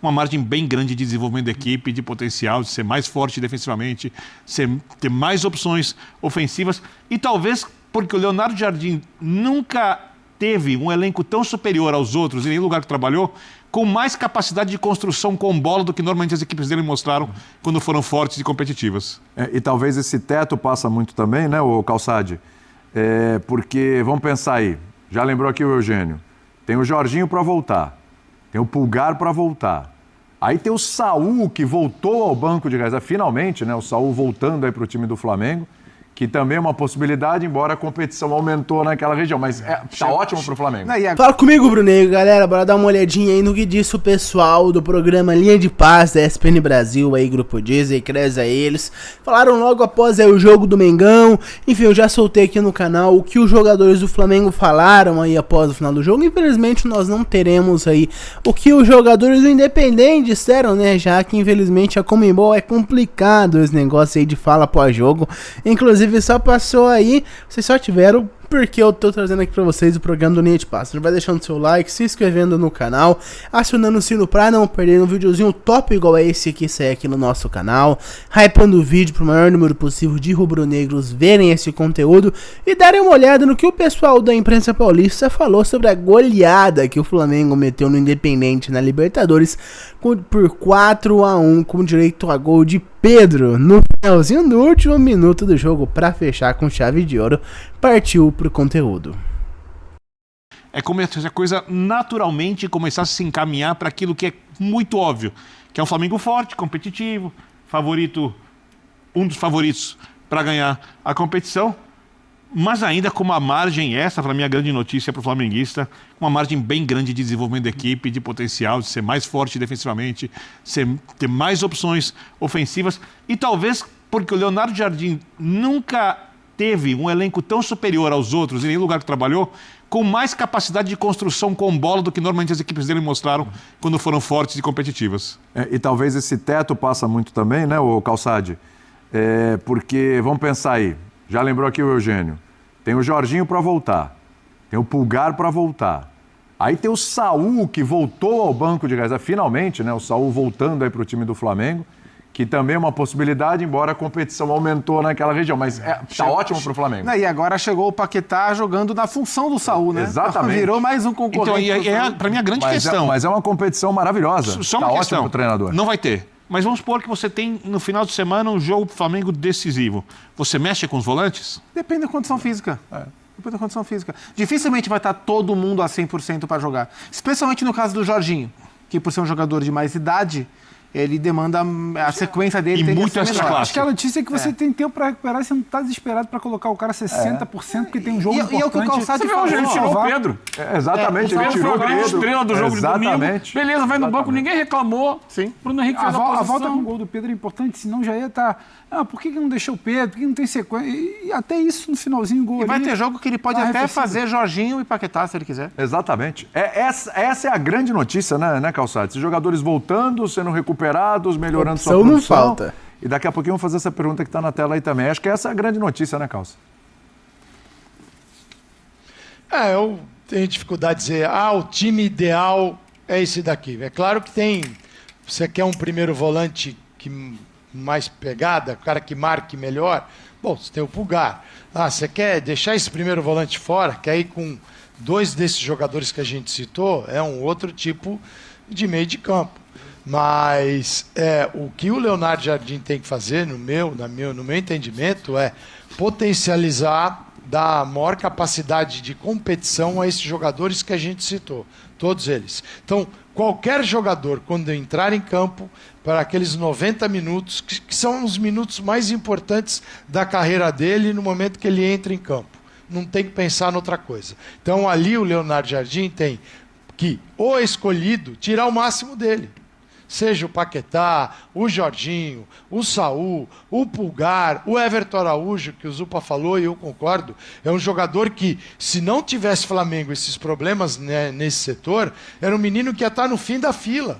uma margem bem grande de desenvolvimento da equipe, de potencial, de ser mais forte defensivamente, ter mais opções ofensivas. E talvez porque o Leonardo Jardim nunca teve um elenco tão superior aos outros, em nenhum lugar que trabalhou, com mais capacidade de construção com bola do que normalmente as equipes dele mostraram quando foram fortes e competitivas. E talvez esse teto passa muito também, né, o Calçade? Porque, vamos pensar aí, já lembrou aqui o Eugênio, tem o Jorginho para voltar, tem o Pulgar para voltar, aí tem o Saul que voltou ao banco de reserva, finalmente, né, o Saul voltando aí para o time do Flamengo, que também é uma possibilidade, embora a competição aumentou naquela região, mas tá ótimo pro Flamengo. Fala comigo, Brunego, galera, bora dar uma olhadinha aí no que disse o pessoal do programa Linha de Passe da ESPN Brasil, aí Grupo Disney, creza a eles. Falaram logo após aí o jogo do Mengão, enfim, eu já soltei aqui no canal o que os jogadores do Flamengo falaram aí após o final do jogo. Infelizmente nós não teremos aí o que os jogadores do Independente disseram, né, já que infelizmente a Conmebol é complicado esse negócio aí de fala após jogo, inclusive só passou aí, vocês só tiveram porque eu tô trazendo aqui pra vocês o programa do Linha de Passe. Vai deixando seu like, se inscrevendo no canal, acionando o sino pra não perder um videozinho top igual a esse que sai aqui no nosso canal, hypando o vídeo pro maior número possível de rubro-negros verem esse conteúdo e darem uma olhada no que o pessoal da imprensa paulista falou sobre a goleada que o Flamengo meteu no Independente na Libertadores por 4-1 com direito a gol de Pedro no finalzinho do último minuto do jogo para fechar com chave de ouro. Partiu pro conteúdo. É como se a coisa naturalmente começasse a se encaminhar para aquilo que é muito óbvio, que é um Flamengo forte, competitivo, favorito, um dos favoritos para ganhar a competição, mas ainda com uma margem, essa para mim é a grande notícia para o flamenguista, uma margem bem grande de desenvolvimento da equipe, de potencial, de ser mais forte defensivamente, ter mais opções ofensivas, e talvez porque o Leonardo Jardim nunca teve um elenco tão superior aos outros, em nenhum lugar que trabalhou, com mais capacidade de construção com bola do que normalmente as equipes dele mostraram quando foram fortes e competitivas. E talvez esse teto passa muito também, né, o Calçade? Porque, vamos pensar aí, já lembrou aqui o Eugênio, tem o Jorginho para voltar, tem o Pulgar para voltar, aí tem o Saul que voltou ao banco de reserva, finalmente, né, o Saul voltando aí para o time do Flamengo, que também é uma possibilidade, embora a competição aumentou naquela região, mas tá ótimo pro Flamengo. E agora chegou o Paquetá jogando na função do Saul, né? Exatamente. Virou mais um concorrente. Então, para mim, a grande questão. Mas é uma competição maravilhosa. Só uma tá questão. Ótimo pro treinador. Não vai ter. Mas vamos supor que você tem, no final de semana, um jogo Flamengo decisivo. Você mexe com os volantes? Depende da condição física. Depende da condição física. Dificilmente vai estar todo mundo a 100% para jogar. Especialmente no caso do Jorginho, que por ser um jogador de mais idade, ele demanda a sequência dele. E muito extra classe. Acho que a notícia é que você tem tempo para recuperar e você não está desesperado para colocar o cara 60% porque tem um jogo importante. E é o que o Calçade falou. Ele tirou o Pedro. Exatamente, ele tirou o Pedro. Pedro. Estrela do jogo de domingo. Beleza, vai no banco, ninguém reclamou. Sim. Bruno Henrique fez a volta com o gol do Pedro é importante, senão já ia estar... por que não deixou o Pedro? Por que não tem sequência? E até isso no finalzinho do gol. E vai ter jogo que ele pode até fazer Jorginho e Paquetá, se ele quiser. Exatamente. Essa é a grande notícia, né, Calçade? Esses jogadores voltando, sendo recuperados, melhorando sua produção. Não falta. E daqui a pouquinho vamos fazer essa pergunta que está na tela aí também. Acho que essa é a grande notícia, né, Calça? Eu tenho dificuldade de dizer, o time ideal é esse daqui. É claro que tem... Você quer um primeiro volante que mais pegada, o cara que marque melhor? Bom, você tem o Pulgar. Você quer deixar esse primeiro volante fora? Quer ir com dois desses jogadores que a gente citou? É um outro tipo de meio de campo. Mas o que o Leonardo Jardim tem que fazer, no meu entendimento, é potencializar, dar maior capacidade de competição a esses jogadores que a gente citou, todos eles. Então, qualquer jogador, quando entrar em campo, para aqueles 90 minutos, que são os minutos mais importantes da carreira dele no momento que ele entra em campo. Não tem que pensar em outra coisa. Então, ali o Leonardo Jardim tem que, o escolhido, tirar o máximo dele. Seja o Paquetá, o Jorginho, o Saul, o Pulgar, o Everton Araújo, que o Zupa falou e eu concordo, é um jogador que, se não tivesse Flamengo esses problemas, né, nesse setor, era um menino que ia estar no fim da fila.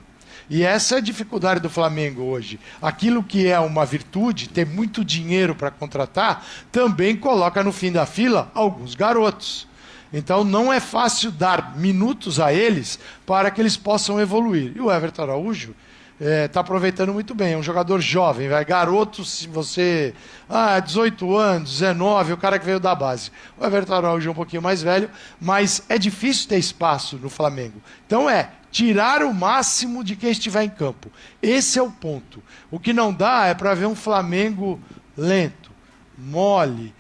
E essa é a dificuldade do Flamengo hoje. Aquilo que é uma virtude, ter muito dinheiro para contratar, também coloca no fim da fila alguns garotos. Então não é fácil dar minutos a eles para que eles possam evoluir. E o Everton Araújo está aproveitando muito bem. É um jogador jovem, garoto, se você... 18 anos, 19, o cara que veio da base. O Everton Araújo é um pouquinho mais velho, mas é difícil ter espaço no Flamengo. Então tirar o máximo de quem estiver em campo. Esse é o ponto. O que não dá é para ver um Flamengo lento, mole,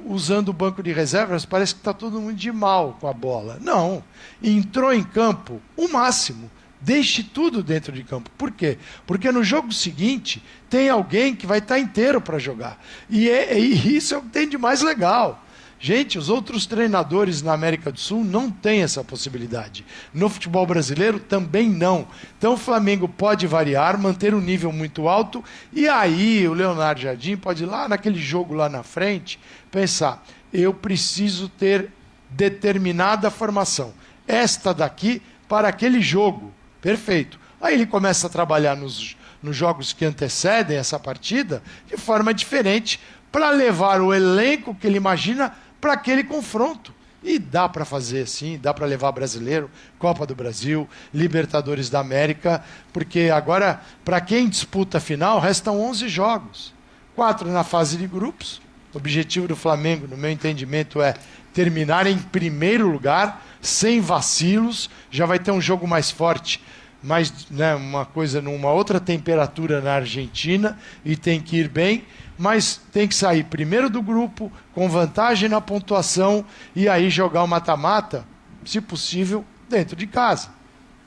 usando o banco de reservas, parece que está todo mundo de mal com a bola. Não. Entrou em campo o máximo. Deixe tudo dentro de campo. Por quê? Porque no jogo seguinte tem alguém que vai estar inteiro para jogar. E isso é o que tem de mais legal. Gente, os outros treinadores na América do Sul não têm essa possibilidade. No futebol brasileiro também não. Então o Flamengo pode variar, manter um nível muito alto, e aí o Leonardo Jardim pode ir lá naquele jogo lá na frente pensar, eu preciso ter determinada formação. Esta daqui para aquele jogo. Perfeito. Aí ele começa a trabalhar nos jogos que antecedem essa partida de forma diferente para levar o elenco que ele imagina para aquele confronto. E dá para fazer assim, dá para levar brasileiro, Copa do Brasil, Libertadores da América, porque agora, para quem disputa a final, restam 11 jogos. 4 na fase de grupos. O objetivo do Flamengo, no meu entendimento, é terminar em primeiro lugar, sem vacilos, já vai ter um jogo mais forte, mas uma coisa numa outra temperatura na Argentina, e tem que ir bem, mas tem que sair primeiro do grupo, com vantagem na pontuação, e aí jogar o mata-mata, se possível, dentro de casa.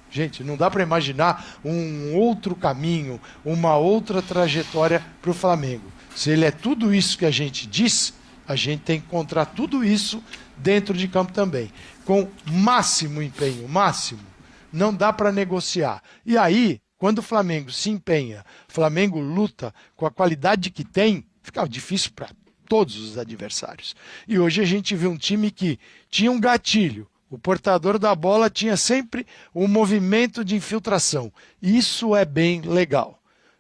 Gente, não dá para imaginar um outro caminho, uma outra trajetória para o Flamengo. Se ele é tudo isso que a gente diz, a gente tem que encontrar tudo isso dentro de campo também, com máximo empenho, máximo. Não dá para negociar. E aí, quando o Flamengo se empenha, o Flamengo luta com a qualidade que tem, fica difícil para todos os adversários. E hoje a gente vê um time que tinha um gatilho. O portador da bola tinha sempre um movimento de infiltração. Isso é bem legal.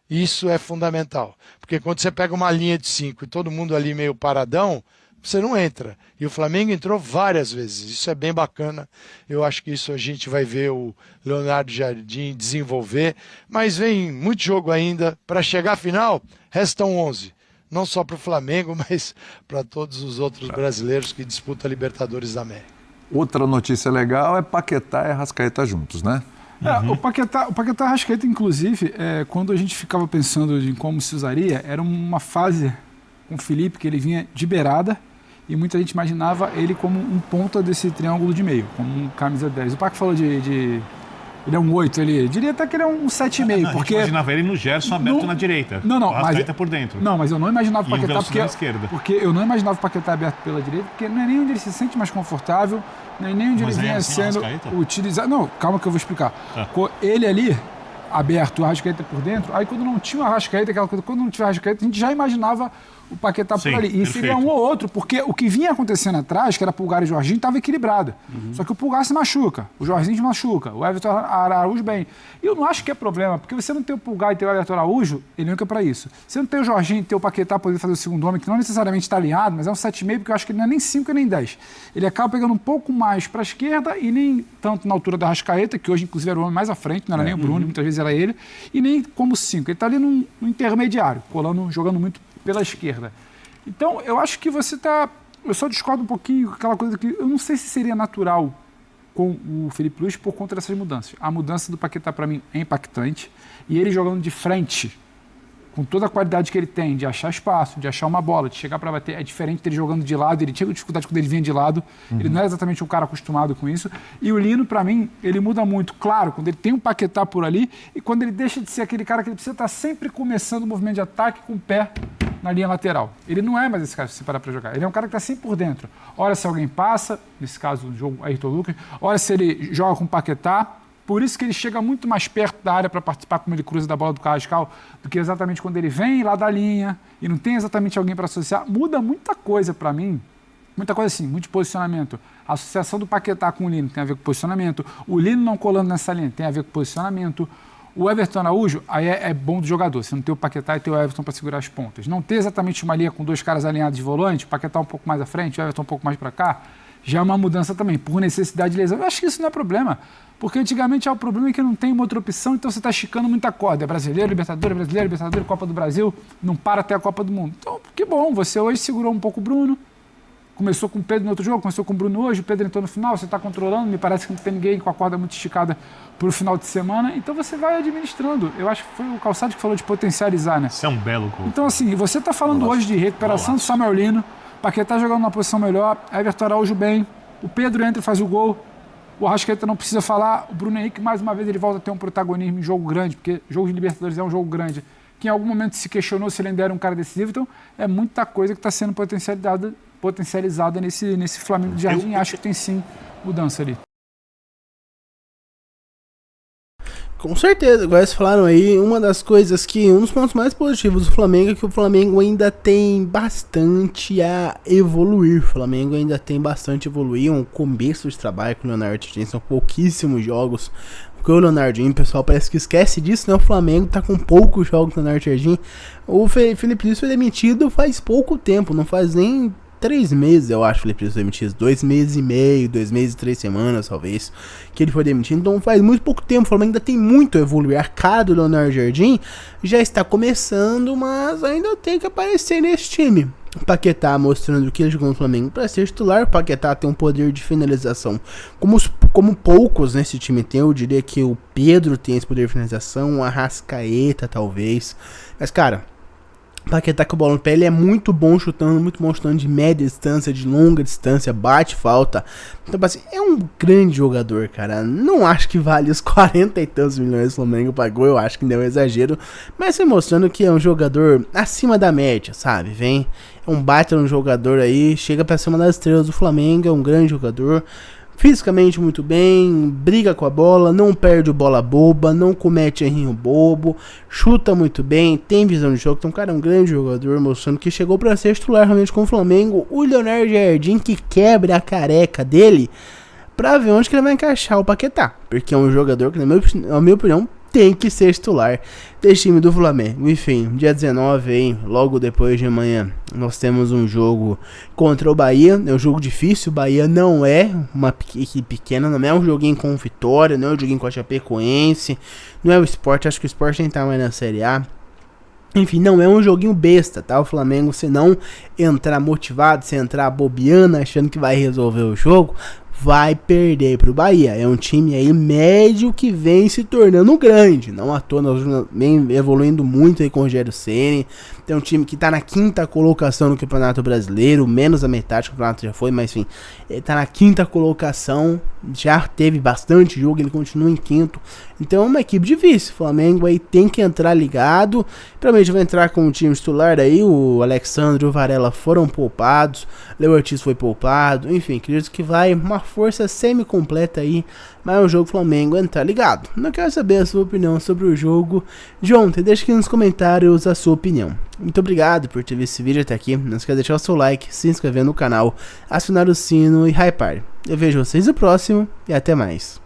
Isso é fundamental. Porque quando você pega uma linha de 5 e todo mundo ali meio paradão, você não entra. E o Flamengo entrou várias vezes. Isso é bem bacana. Eu acho que isso a gente vai ver o Leonardo Jardim desenvolver. Mas vem muito jogo ainda. Para chegar à final, restam 11. Não só para o Flamengo, mas para todos os outros brasileiros que disputam a Libertadores da América. Outra notícia legal é Paquetá e Arrascaeta juntos, né? O Paquetá e Arrascaeta, inclusive, quando a gente ficava pensando em como se usaria, era uma fase com o Felipe que ele vinha de beirada e muita gente imaginava ele como um ponta desse triângulo de meio, como um camisa 10. O Paco falou de ele é um 8, ele diria até que ele é um 7,5, porque... Eu imaginava ele no Gerson aberto na direita. Não, mas por dentro. Não, mas eu não imaginava o Paquetá porque eu não imaginava o Paquetá aberto pela direita, porque não é nem onde ele se sente mais confortável, nem onde ele vinha sendo utilizado. Não, calma que eu vou explicar. Ele ali, aberto, o Arrascaeta por dentro, aí quando não tinha o Arrascaeta, aquela coisa, quando não tinha o Arrascaeta, a gente já imaginava o Paquetá por ali. E seria um ou outro, porque o que vinha acontecendo atrás, que era Pulgar e Jorginho, estava equilibrado. Só que o Pulgar se machuca, o Jorginho se machuca, o Everton Araújo bem. E eu não acho que é problema, porque você não tem o Pulgar e tem o Everton Araújo, ele não é para isso. Você não tem o Jorginho e tem o Paquetá poder fazer o segundo homem, que não necessariamente está alinhado, mas é um 7,5, porque eu acho que ele não é nem 5 e nem 10. Ele acaba pegando um pouco mais para a esquerda e nem tanto na altura da Arrascaeta, que hoje inclusive era o homem mais à frente, não era nem o Bruno, muitas vezes era ele, e nem como 5. Ele está ali no intermediário, jogando muito pela esquerda. Então, eu acho que você está... Eu só discordo um pouquinho com aquela coisa que eu não sei se seria natural com o Felipe Luiz por conta dessas mudanças. A mudança do Paquetá, para mim, é impactante. E ele jogando de frente, com toda a qualidade que ele tem, de achar espaço, de achar uma bola, de chegar para bater, é diferente dele jogando de lado. Ele tinha dificuldade quando ele vinha de lado. Ele não é exatamente um cara acostumado com isso. E o Lino, para mim, ele muda muito. Claro, quando ele tem um Paquetá por ali e quando ele deixa de ser aquele cara que ele precisa estar sempre começando o movimento de ataque com o pé na linha lateral. Ele não é mais esse cara se parar para jogar. Ele é um cara que está sempre por dentro. Ora se alguém passa, nesse caso o jogo Ayrton Lucas, ora se ele joga com o Paquetá. Por isso que ele chega muito mais perto da área para participar como ele cruza da bola do Carrascal do que exatamente quando ele vem lá da linha e não tem exatamente alguém para associar. Muda muita coisa para mim. Muita coisa assim, muito posicionamento. A associação do Paquetá com o Lino tem a ver com posicionamento. O Lino não colando nessa linha tem a ver com posicionamento. O Everton Araújo, aí é bom do jogador. Você não tem o Paquetá e tem o Everton para segurar as pontas. Não ter exatamente uma linha com dois caras alinhados de volante, o Paquetá um pouco mais à frente, o Everton um pouco mais para cá, já é uma mudança também, por necessidade de lesão. Eu acho que isso não é problema, porque antigamente o problema é que não tem uma outra opção, então você está esticando muita corda. É brasileiro, Libertadores, Copa do Brasil, não para até a Copa do Mundo. Então, que bom, você hoje segurou um pouco o Bruno, começou com o Pedro no outro jogo, começou com o Bruno hoje, o Pedro entrou no final, você está controlando, me parece que não tem ninguém com a corda muito esticada para o final de semana, então você vai administrando. Eu acho que foi o Calçado que falou de potencializar, né? Isso é um belo gol. Então, assim, você está falando hoje de recuperação do Samuel Lino, Paquetá jogando numa posição melhor, Everton Araújo bem, o Pedro entra e faz o gol, o Arrascaeta não precisa falar, o Bruno Henrique, mais uma vez, ele volta a ter um protagonismo em jogo grande, porque jogo de Libertadores é um jogo grande, que em algum momento se questionou se ele ainda era um cara decisivo, então é muita coisa que está sendo potencializada nesse Flamengo de Jardim, acho que tem sim mudança ali. Com certeza, agora vocês falaram aí, um dos pontos mais positivos do Flamengo é que o Flamengo ainda tem bastante a evoluir. O Flamengo ainda tem bastante a evoluir, um começo de trabalho com o Leonardo Jardim, são pouquíssimos jogos com o Leonardo Jardim, o pessoal parece que esquece disso, né? O Flamengo tá com poucos jogos com o Leonardo Jardim. O Felipe Luiz foi demitido faz pouco tempo, não faz nem 3 meses, eu acho, Felipe Luiz foi demitido. 2 meses e meio, 2 meses e 3 semanas, talvez, que ele foi demitido. Então faz muito pouco tempo, o Flamengo ainda tem muito a evoluir. A cara do Leonardo Jardim já está começando, mas ainda tem que aparecer nesse time. O Paquetá mostrando que ele jogou no Flamengo para ser titular. O Paquetá tem um poder de finalização como poucos nesse time tem. Eu diria que o Pedro tem esse poder de finalização, o Arrascaeta talvez. Mas, cara, Paquetá com a bola no pé, ele é muito bom chutando de média distância, de longa distância, bate falta. Então, assim, é um grande jogador, cara. Não acho que vale os 40 e tantos milhões que o Flamengo pagou, eu acho que deu um exagero. Mas vem mostrando que é um jogador acima da média, sabe? É um baita no jogador aí, chega pra ser uma das estrelas do Flamengo, é um grande jogador. Fisicamente muito bem, briga com a bola, não perde bola boba, não comete errinho bobo, chuta muito bem, tem visão de jogo. Então, cara, é um grande jogador, mostrando que chegou para ser titular realmente com o Flamengo. O Leonardo Jardim que quebra a careca dele pra ver onde que ele vai encaixar o Paquetá, porque é um jogador que, na minha opinião, tem que ser titular desse time do Flamengo. Enfim, dia 19 aí, logo depois de amanhã, nós temos um jogo contra o Bahia. É um jogo difícil, o Bahia não é uma equipe pequena, não é um joguinho com Vitória, não é um joguinho com a Chapecoense, não é o Sport, acho que o Sport nem tá mais na Série A. Enfim, não é um joguinho besta, tá? O Flamengo, se não entrar motivado, se entrar bobeando, achando que vai resolver o jogo, vai perder pro Bahia. É um time aí médio que vem se tornando grande. Não à toa, nós vem evoluindo muito aí com o Rogério Ceni. Tem um time que tá na 5ª colocação no Campeonato Brasileiro, menos a metade do campeonato já foi, mas enfim, ele tá na 5ª colocação, já teve bastante jogo, ele continua em 5º. Então é uma equipe difícil. O Flamengo aí tem que entrar ligado. Provavelmente vai entrar com o time titular aí, o Alexandre e o Varela foram poupados, Léo Ortiz foi poupado, enfim, acredito que vai uma força semi-completa aí, mas é um jogo Flamengo, entrar ligado. Não quero saber a sua opinião sobre o jogo de ontem, deixa aqui nos comentários a sua opinião. Muito obrigado por ter visto esse vídeo até aqui, não esqueça de deixar o seu like, se inscrever no canal, acionar o sino e hypar. Eu vejo vocês no próximo e até mais.